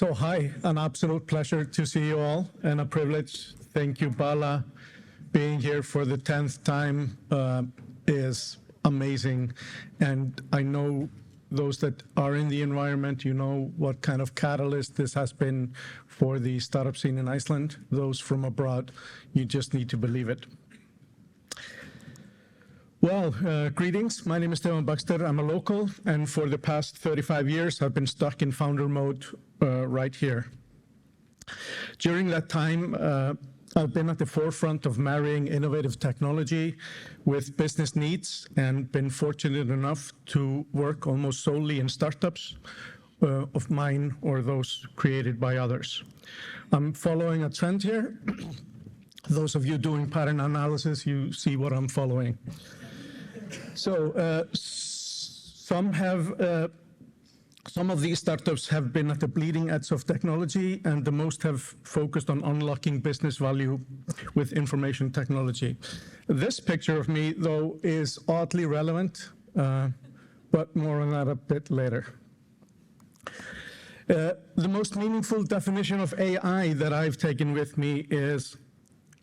Hi, an absolute pleasure to see you all and a privilege. Thank you, Bala. Being here for the 10th time is amazing. And I know those that are in the environment, you know what kind of catalyst this has been for the startup scene in Iceland. Those from abroad, you just need to believe it. Well, greetings. My name is Stefan Baxter. I'm a local, and for the past 35 years, I've been stuck in founder mode right here. During that time, I've been at the forefront of marrying innovative technology with business needs and been fortunate enough to work almost solely in startups of mine or those created by others. I'm following a trend here. Those of you doing pattern analysis, you see what I'm following. So some of these startups have been at the bleeding edge of technology, and the most have focused on unlocking business value with information technology. This picture of me, though, is oddly relevant, but more on that a bit later. The most meaningful definition of AI that I've taken with me is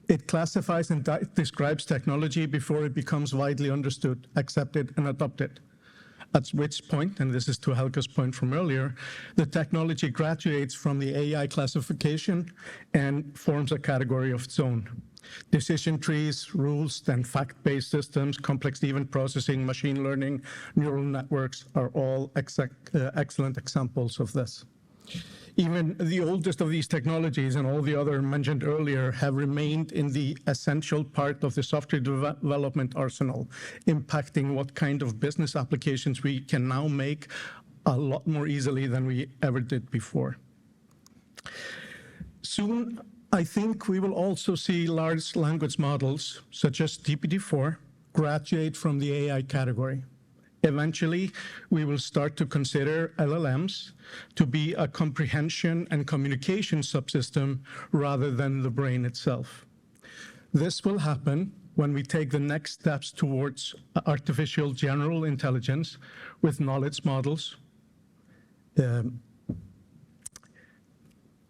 it classifies and describes technology before it becomes widely understood, accepted, and adopted. At which point, and this is to Helga's point from earlier, the technology graduates from the AI classification and forms a category of its own. Decision trees, rules, and fact-based systems, complex event processing, machine learning, neural networks are all excellent examples of this. Even the oldest of these technologies and all the other mentioned earlier have remained in the essential part of the software development arsenal, impacting what kind of business applications we can now make a lot more easily than we ever did before. Soon, I think we will also see large language models, such as GPT-4, graduate from the AI category. Eventually, we will start to consider LLMs to be a comprehension and communication subsystem rather than the brain itself. This will happen when we take the next steps towards artificial general intelligence with knowledge models,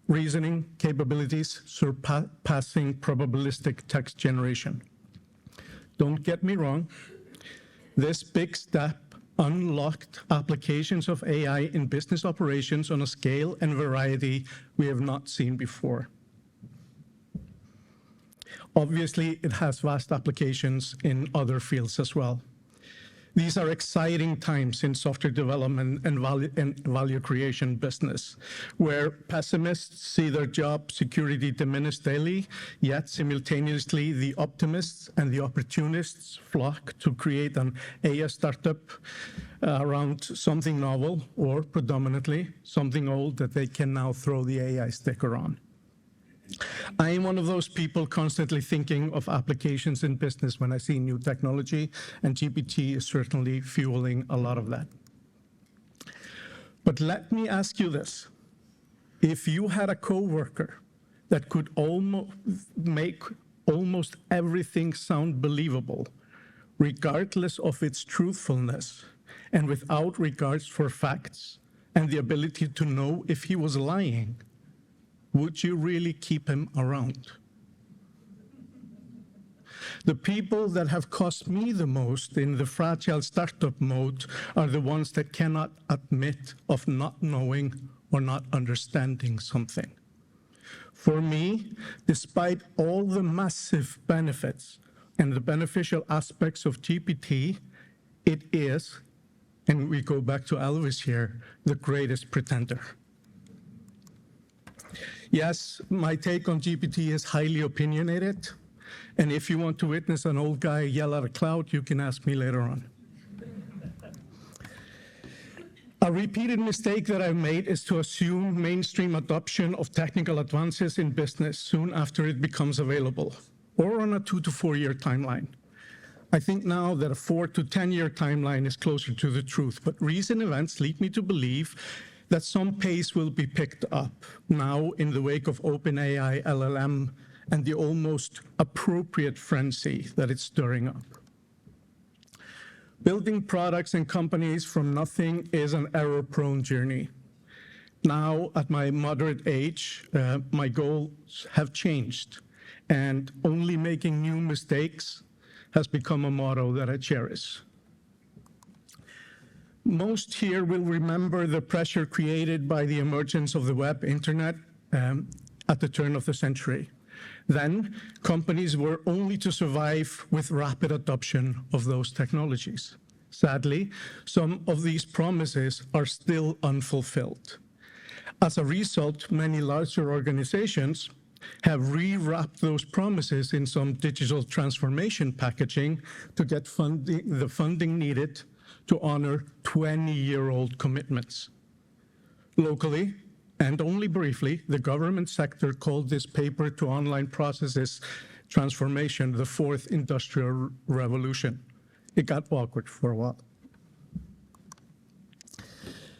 reasoning capabilities surpassing probabilistic text generation. Don't get me wrong. This big step unlocked applications of AI in business operations on a scale and variety we have not seen before. Obviously, it has vast applications in other fields as well. These are exciting times in software development and value creation business, where pessimists see their job security diminish daily, yet simultaneously the optimists and the opportunists flock to create an AI startup around something novel or predominantly something old that they can now throw the AI sticker on. I am one of those people constantly thinking of applications in business when I see new technology, and GPT is certainly fueling a lot of that. But let me ask you this. If you had a coworker that could make almost everything sound believable, regardless of its truthfulness, and without regards for facts, and the ability to know if he was lying, would you really keep him around? The people that have cost me the most in the fragile startup mode are the ones that cannot admit of not knowing or not understanding something. For me, despite all the massive benefits and the beneficial aspects of GPT, it is, and we go back to Elvis here, the greatest pretender. Yes, my take on GPT is highly opinionated, and if you want to witness an old guy yell at a cloud, you can ask me later on. A repeated mistake that I've made is to assume mainstream adoption of technical advances in business soon after it becomes available, or on a 2 to 4 year timeline. I think now that a 4 to 10 year timeline is closer to the truth, but recent events lead me to believe that some pace will be picked up now in the wake of OpenAI, LLM, and the almost appropriate frenzy that it's stirring up. Building products and companies from nothing is an error-prone journey. Now, at my moderate age, my goals have changed, and only making new mistakes has become a motto that I cherish. Most here will remember the pressure created by the emergence of the web internet at the turn of the century. Then, companies were only to survive with rapid adoption of those technologies. Sadly, some of these promises are still unfulfilled. As a result, many larger organizations have rewrapped those promises in some digital transformation packaging to get the funding needed to honor 20-year-old commitments. Locally, and only briefly, the government sector called this paper to online processes transformation the fourth industrial revolution. It got awkward for a while.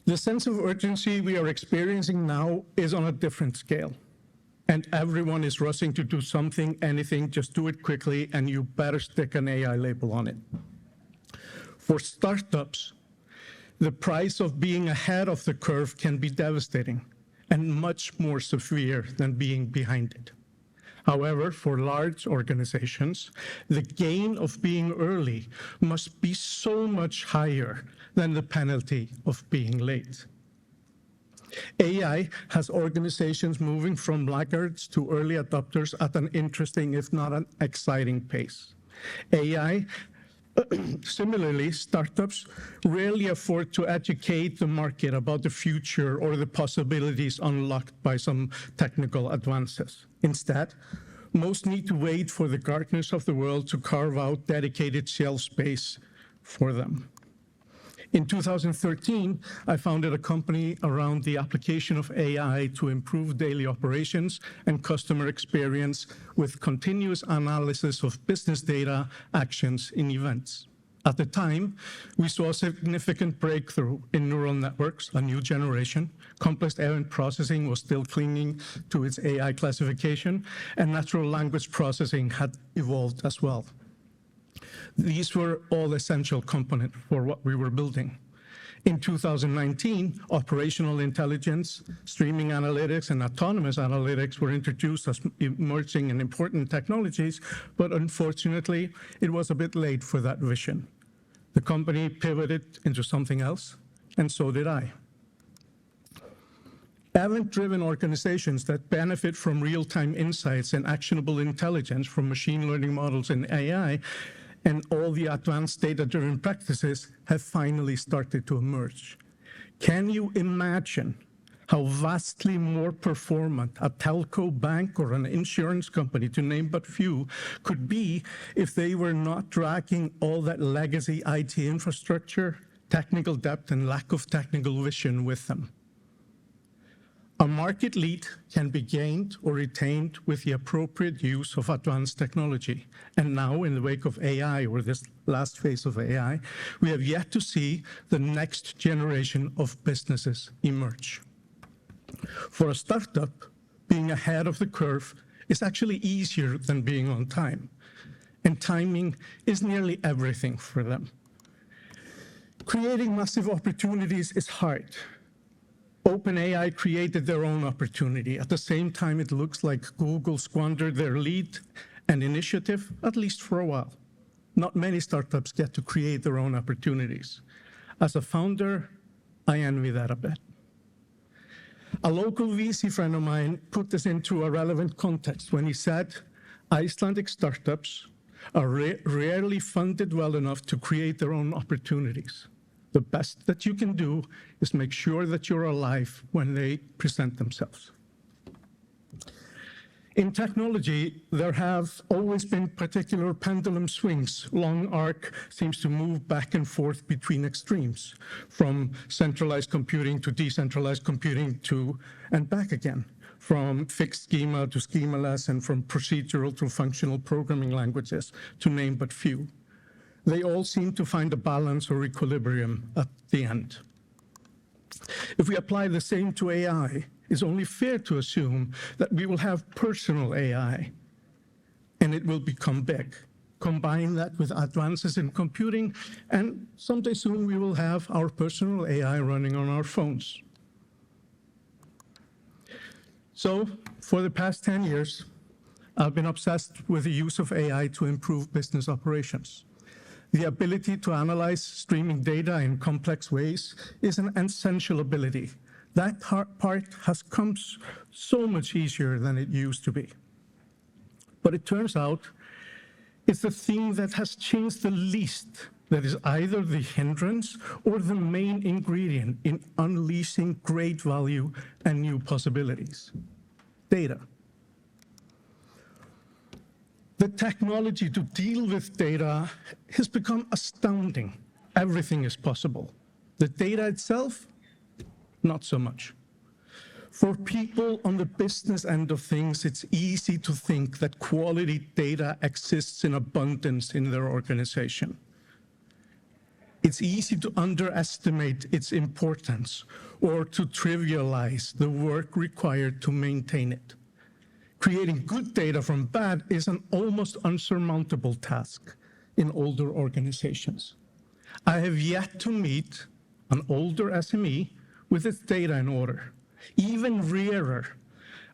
The sense of urgency we are experiencing now is on a different scale. And everyone is rushing to do something, anything, just do it quickly, and you better stick an AI label on it. For startups, the price of being ahead of the curve can be devastating and much more severe than being behind it. However, for large organizations, the gain of being early must be so much higher than the penalty of being late. AI has organizations moving from laggards to early adopters at an interesting, if not an exciting pace. Similarly, startups rarely afford to educate the market about the future or the possibilities unlocked by some technical advances. Instead, most need to wait for the Gartners of the world to carve out dedicated shelf space for them. In 2013, I founded a company around the application of AI to improve daily operations and customer experience with continuous analysis of business data, actions, and events. At the time, we saw a significant breakthrough in neural networks, a new generation. Complex event processing was still clinging to its AI classification, and natural language processing had evolved as well. These were all essential components for what we were building. In 2019, operational intelligence, streaming analytics, and autonomous analytics were introduced as emerging and important technologies, but unfortunately, it was a bit late for that vision. The company pivoted into something else, and so did I. Event-driven organizations that benefit from real-time insights and actionable intelligence from machine learning models and AI and all the advanced data-driven practices have finally started to emerge. Can you imagine how vastly more performant a telco, bank, or an insurance company, to name but few, could be if they were not dragging all that legacy IT infrastructure, technical depth, and lack of technical vision with them? A market lead can be gained or retained with the appropriate use of advanced technology. And now, in the wake of AI, or this last phase of AI, we have yet to see the next generation of businesses emerge. For a startup, being ahead of the curve is actually easier than being on time. And timing is nearly everything for them. Creating massive opportunities is hard. OpenAI created their own opportunity. At the same time, it looks like Google squandered their lead and initiative, at least for a while. Not many startups get to create their own opportunities. As a founder, I envy that a bit. A local VC friend of mine put this into a relevant context when he said, Icelandic startups are rarely funded well enough to create their own opportunities. The best that you can do is make sure that you're alive when they present themselves. In technology, there have always been particular pendulum swings. Long arc seems to move back and forth between extremes, from centralized computing to decentralized computing to and back again, from fixed schema to schemaless, and from procedural to functional programming languages, to name but few. They all seem to find a balance or equilibrium at the end. If we apply the same to AI, it's only fair to assume that we will have personal AI, and it will become big. Combine that with advances in computing, and someday soon we will have our personal AI running on our phones. So for the past 10 years, I've been obsessed with the use of AI to improve business operations. The ability to analyze streaming data in complex ways is an essential ability. That part has come so much easier than it used to be. But it turns out it's the thing that has changed the least that is either the hindrance or the main ingredient in unleashing great value and new possibilities: data. The technology to deal with data has become astounding. Everything is possible. The data itself, not so much. For people on the business end of things, it's easy to think that quality data exists in abundance in their organization. It's easy to underestimate its importance or to trivialize the work required to maintain it. Creating good data from bad is an almost unsurmountable task in older organizations. I have yet to meet an older SME with its data in order. Even rarer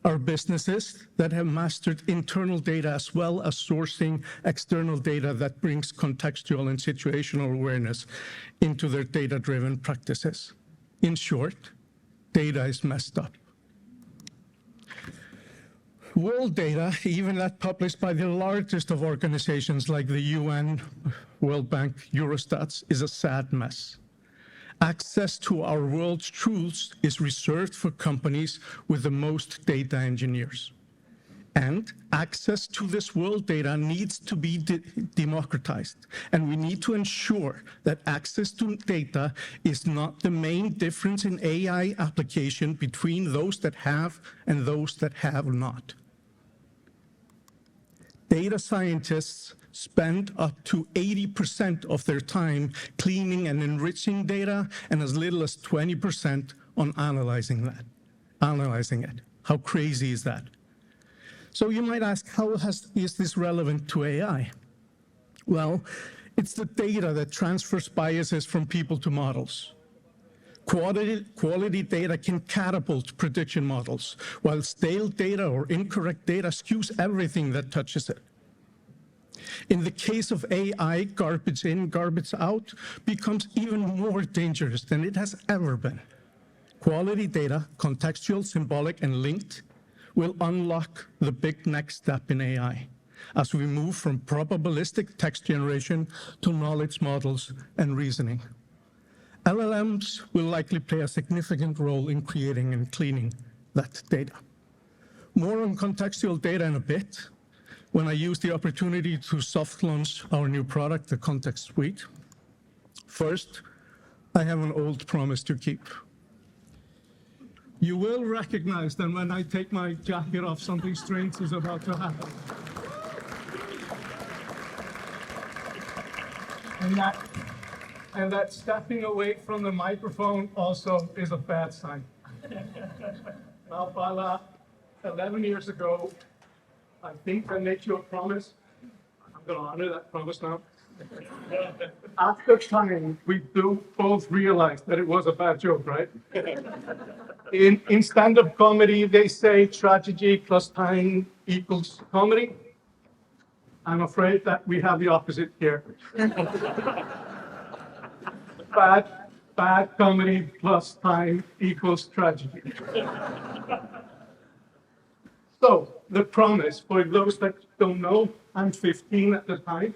are businesses that have mastered internal data as well as sourcing external data that brings contextual and situational awareness into their data-driven practices. In short, data is messed up. World data, even that published by the largest of organizations like the UN, World Bank, Eurostats, is a sad mess. Access to our world's truths is reserved for companies with the most data engineers. And access to this world data needs to be democratized. And we need to ensure that access to data is not the main difference in AI application between those that have and those that have not. Data scientists spend up to 80% of their time cleaning and enriching data and as little as 20% on analyzing it. How crazy is that? So you might ask, how is this relevant to AI? Well, it's the data that transfers biases from people to models. Quality data can catapult prediction models, while stale data or incorrect data skews everything that touches it. In the case of AI, garbage in, garbage out becomes even more dangerous than it has ever been. Quality data, contextual, symbolic, and linked, will unlock the big next step in AI as we move from probabilistic text generation to knowledge models and reasoning. LLMs will likely play a significant role in creating and cleaning that data. More on contextual data in a bit, when I use the opportunity to soft launch our new product, the Context Suite. First, I have an old promise to keep. You will recognize that when I take my jacket off, something strange is about to happen. And that stepping away from the microphone also is a bad sign. Now, Bala, 11 years ago, I think I made you a promise. I'm going to honor that promise now. After time, we both realized that it was a bad joke, right? In stand-up comedy, they say tragedy plus time equals comedy. I'm afraid that we have the opposite here. Bad comedy plus time equals tragedy. So, the promise, for those that don't know, I'm 15 at the time.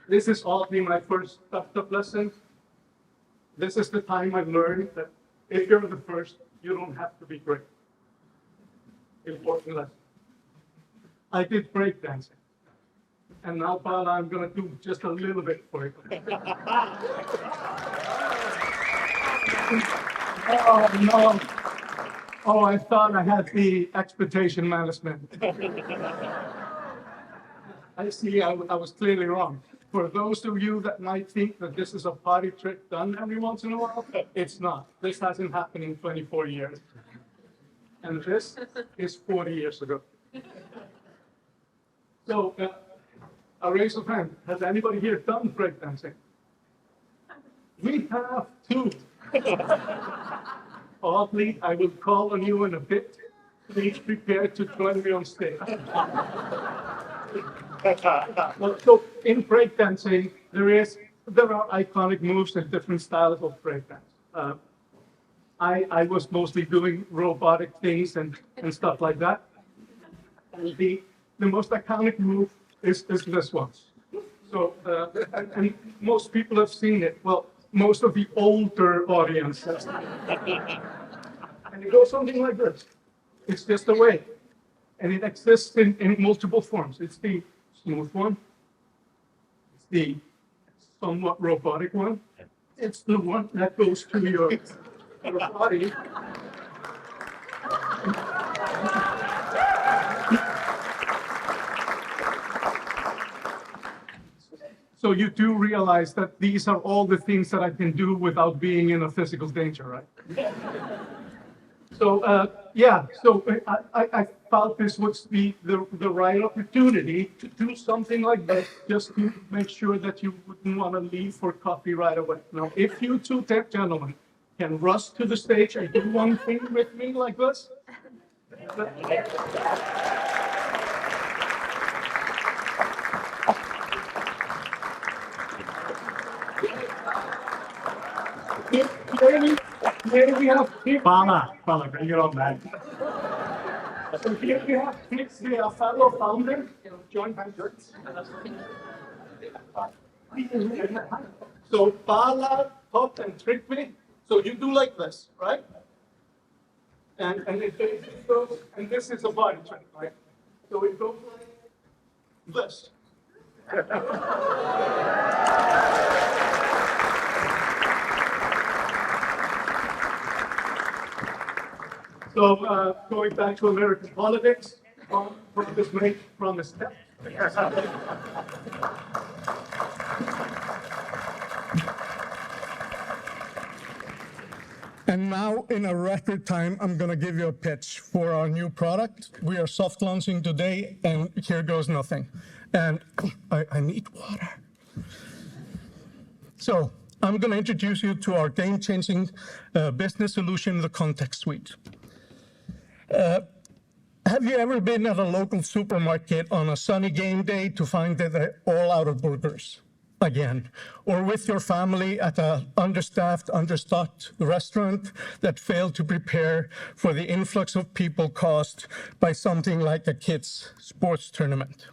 This is all my first startup lesson. This is the time I learned that if you're the first, you don't have to be great. Important lesson. I did breakdancing. And now, Paula, I'm going to do just a little bit for you. Oh, no. Oh, I thought I had the expectation management. I see, I was clearly wrong. For those of you that might think that this is a party trick done every once in a while, it's not. This hasn't happened in 24 years. And this is 40 years ago. So, a raise of hand. Has anybody here done breakdancing? We have two. Oddly, I will call on you in a bit please prepare to join me on stage. Well, so in breakdancing, there are iconic moves and different styles of breakdance. I was mostly doing robotic things and stuff like that. And the most iconic move is this one. So, and most people have seen it. Well, most of the older audience has seen it. And it goes something like this. It's just a way. And it exists in multiple forms. It's the smooth one. It's the somewhat robotic one. It's the one that goes to your body. So you do realize that these are all the things that I can do without being in a physical danger, right? So yeah, so I felt this was the right opportunity to do something like this, just to make sure that you wouldn't want to leave for coffee right away. Now, if you two gentlemen can rush to the stage and do one thing with me like this. Here we have Bala, bring it on, man. So here we have the fellow founder, joint venture. So Bala, Pop, and Tryggvi. So you do like this, right? And it goes, and this is a body trick, right? So it goes like this. So going back to American politics, promise made, promise kept. And now, in a record time, I'm going to give you a pitch for our new product. We are soft launching today, and here goes nothing. And I need water. So I'm going to introduce you to our game-changing business solution, the Context Suite. Have you ever been at a local supermarket on a sunny game day to find that they're all out of burgers again? Or with your family at an understaffed, understocked restaurant that failed to prepare for the influx of people caused by something like a kid's sports tournament?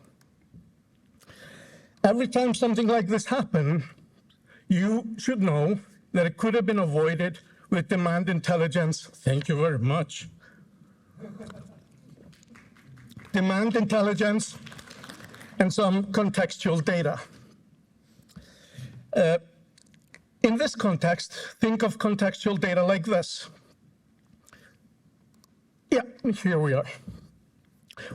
Every time something like this happens, you should know that it could have been avoided with demand intelligence. Thank you very much. Demand intelligence and some contextual data. In this context, think of contextual data like this. Yeah, here we are.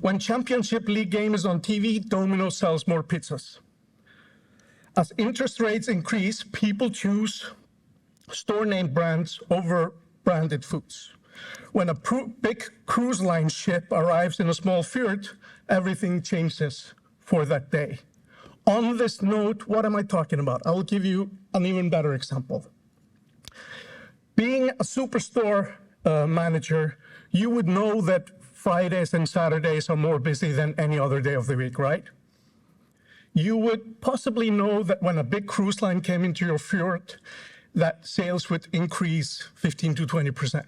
When Championship League game is on TV, Domino's sells more pizzas. As interest rates increase, people choose store-name brands over branded foods. When a big cruise line ship arrives in a small fjord, everything changes for that day. On this note, what am I talking about? I will give you an even better example. Being a superstore manager, you would know that Fridays and Saturdays are more busy than any other day of the week, right? You would possibly know that when a big cruise line came into your fjord, that sales would increase 15 to 20%.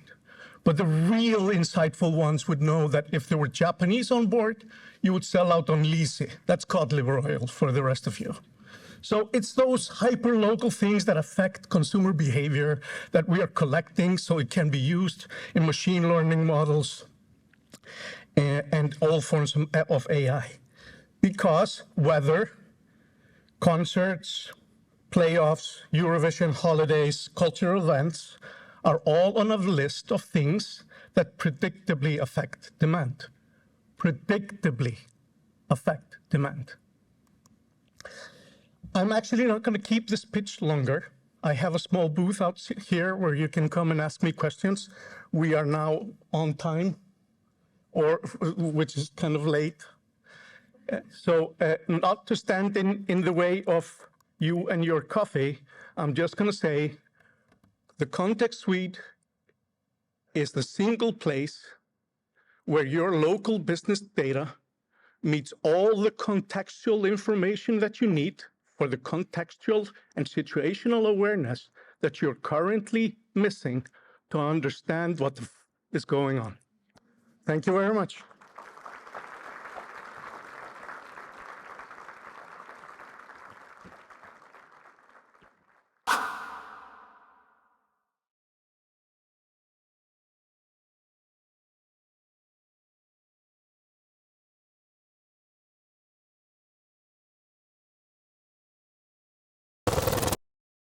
But the real insightful ones would know that if there were Japanese on board, you would sell out on Lisi. That's cod liver oil for the rest of you. So it's those hyper-local things that affect consumer behavior that we are collecting so it can be used in machine learning models and all forms of AI. Because weather, concerts, playoffs, Eurovision, holidays, cultural events are all on a list of things that predictably affect demand. Predictably affect demand. I'm actually not going to keep this pitch longer. I have a small booth out here where you can come and ask me questions. We are now on time, which is kind of late. So not to stand in the way of you and your coffee, I'm just going to say the Context Suite is the single place where your local business data meets all the contextual information that you need for the contextual and situational awareness that you're currently missing to understand what is going on. Thank you very much.